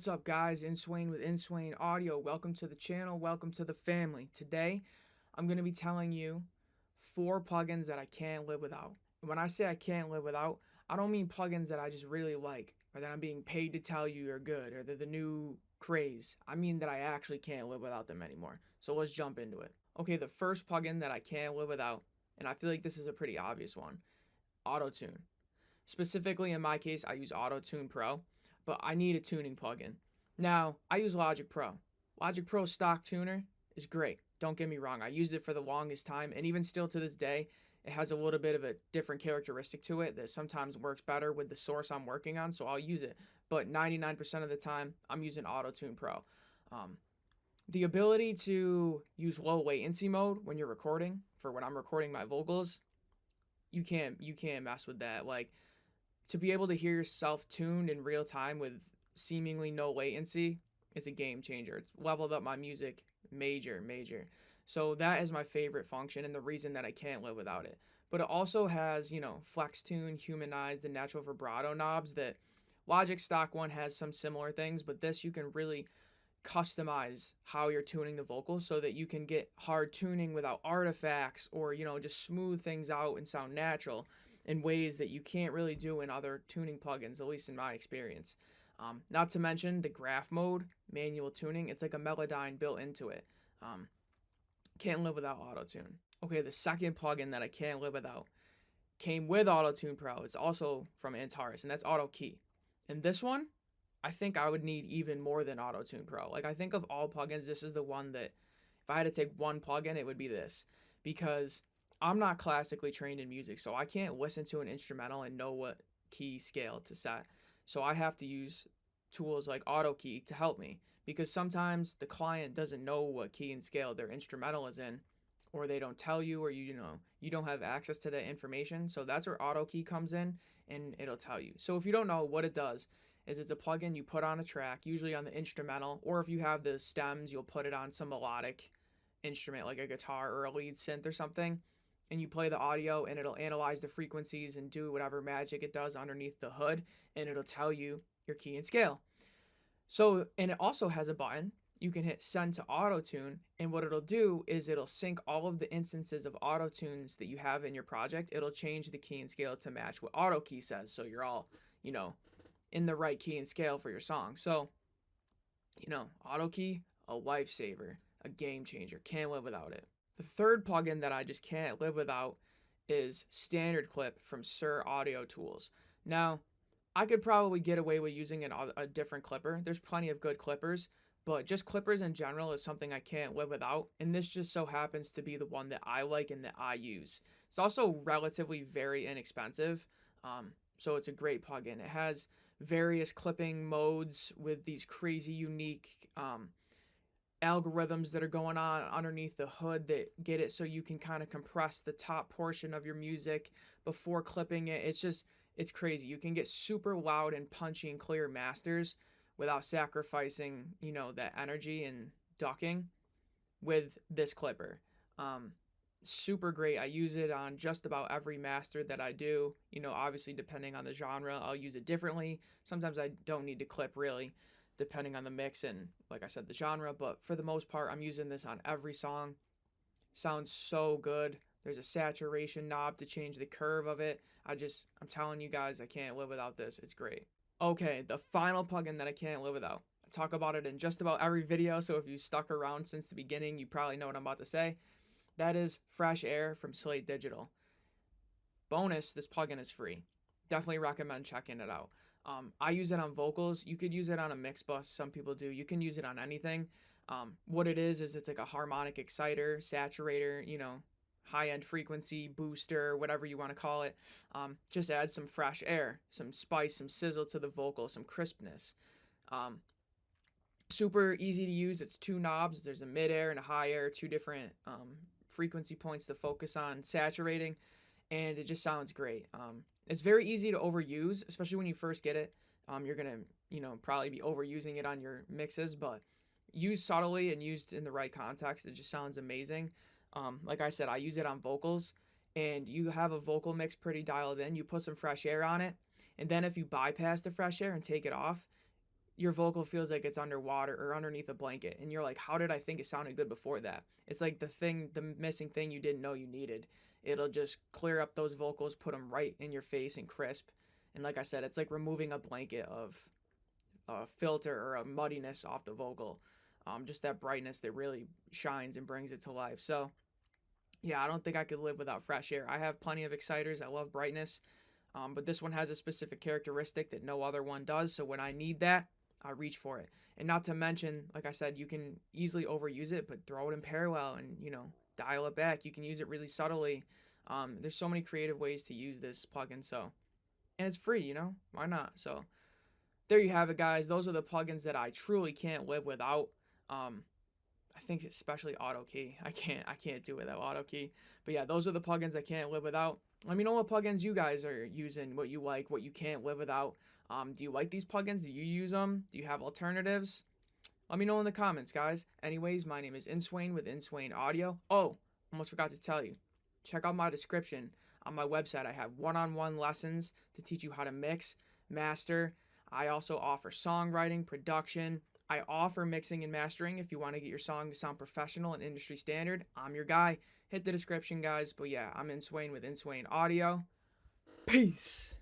What's up, guys? Inswain with Inswain Audio. Welcome to the channel. Welcome to the family. Today, I'm going to be telling you 4 plugins that I can't live without. And when I say I can't live without, I don't mean plugins that I just really like or that I'm being paid to tell you are good or they're the new craze. I mean that I actually can't live without them anymore. So let's jump into it. Okay, the first plugin that I can't live without, and I feel like this is a pretty obvious one, Auto-Tune. Specifically, in my case, I use Auto-Tune Pro, but I need a tuning plugin. Now, I use Logic Pro. Logic Pro stock tuner is great. Don't get me wrong. I used it for the longest time, and even still to this day, it has a little bit of a different characteristic to it that sometimes works better with the source I'm working on, so I'll use it. But 99% of the time, I'm using Auto-Tune Pro. Um, the ability to use low latency mode when you're recording, for when I'm recording my vocals, you can't mess with that. Like, to be able to hear yourself tuned in real time with seemingly no latency is a game changer. It's leveled up my music major. So that is my favorite function and the reason that I can't live without it. But it also has, flex tune, humanized, and natural vibrato knobs that Logic stock one has some similar things, but this you can really customize how you're tuning the vocals so that you can get hard tuning without artifacts or just smooth things out and sound natural in ways that you can't really do in other tuning plugins, at least in my experience. Not to mention the graph mode manual tuning, it's like a Melodyne built into it. Can't live without Auto-Tune. Okay, the second plugin that I can't live without came with Auto-Tune Pro. It's also from Antares, and that's Auto-Key. And this one, I think I would need even more than Auto-Tune Pro. Like, I think of all plugins, this is the one that if I had to take one plugin, it would be this. Because I'm not classically trained in music, so I can't listen to an instrumental and know what key scale to set. So I have to use tools like Auto-Key to help me. Because sometimes the client doesn't know what key and scale their instrumental is in, or they don't tell you, or you don't have access to that information. So that's where Auto-Key comes in, and it'll tell you. So if you don't know what it does, is it's a plugin you put on a track, usually on the instrumental, or if you have the stems, you'll put it on some melodic instrument like a guitar or a lead synth or something, and you play the audio and it'll analyze the frequencies and do whatever magic it does underneath the hood, and it'll tell you your key and scale. So, and it also has a button. You can hit send to Auto-Tune, and what it'll do is it'll sync all of the instances of Auto-Tunes that you have in your project. It'll change the key and scale to match what Auto-Key says, so you're all, in the right key and scale for your song. So, Auto-Key, a lifesaver, a game changer. Can't live without it. The third plugin that I just can't live without is Standard Clip from Shure Audio Tools. Now, I could probably get away with using a different clipper. There's plenty of good clippers, but just clippers in general is something I can't live without, and this just so happens to be the one that I like and that I use. It's also relatively very inexpensive, so it's a great plugin. It has various clipping modes with these crazy unique algorithms that are going on underneath the hood that get it so you can kind of compress the top portion of your music before clipping it. It's crazy. You can get super loud and punchy and clear masters without sacrificing, that energy and ducking with this clipper. Super great. I use it on just about every master that I do. Obviously depending on the genre, I'll use it differently. Sometimes I don't need to clip really, depending on the mix and, like I said, the genre. But for the most part, I'm using this on every song. Sounds so good. There's a saturation knob to change the curve of it. I'm telling you guys, I can't live without this. It's great. Okay, the final plugin that I can't live without. I talk about it in just about every video, so if you stuck around since the beginning, you probably know what I'm about to say. That is Fresh Air from Slate Digital. Bonus, this plugin is free. Definitely recommend checking it out. I use it on vocals. You could use it on a mix bus. Some people do. You can use it on anything. What it is it's like a harmonic exciter, saturator, high-end frequency, booster, whatever you want to call it. Just adds some fresh air, some spice, some sizzle to the vocal, some crispness. Super easy to use. It's 2 knobs. There's a mid-air and a high air, 2 different frequency points to focus on saturating, and it just sounds great. It's very easy to overuse, especially when you first get it. You're gonna, probably be overusing it on your mixes, but used subtly and used in the right context, it just sounds amazing. Like I said, I use it on vocals, and you have a vocal mix pretty dialed in. You put some fresh air on it, and then if you bypass the fresh air and take it off, your vocal feels like it's underwater or underneath a blanket, and you're like, how did I think it sounded good before that? It's like the missing thing you didn't know you needed. It'll just clear up those vocals, put them right in your face and crisp. And like I said, it's like removing a blanket of a filter or a muddiness off the vocal. Just that brightness that really shines and brings it to life. So yeah, I don't think I could live without fresh air. I have plenty of exciters. I love brightness. But this one has a specific characteristic that no other one does. So when I need that, I reach for it. And not to mention, like I said, you can easily overuse it, but throw it in parallel and, dial it back. You can use it really subtly. There's so many creative ways to use this plugin. So, and it's free, why not? So there you have it, guys. Those are the plugins that I truly can't live without. I think especially AutoKey. I can't do without AutoKey. But yeah, those are the plugins I can't live without. Let me know what plugins you guys are using, what you like, what you can't live without. Do you like these plugins? Do you use them? Do you have alternatives? Let me know in the comments, guys. Anyways, my name is Inswain with Inswain Audio. Oh, almost forgot to tell you. Check out my description. On my website, I have one-on-one lessons to teach you how to mix, master. I also offer songwriting, production. I offer mixing and mastering if you want to get your song to sound professional and industry standard. I'm your guy. Hit the description, guys. But yeah, I'm Inswain with Inswain Audio. Peace.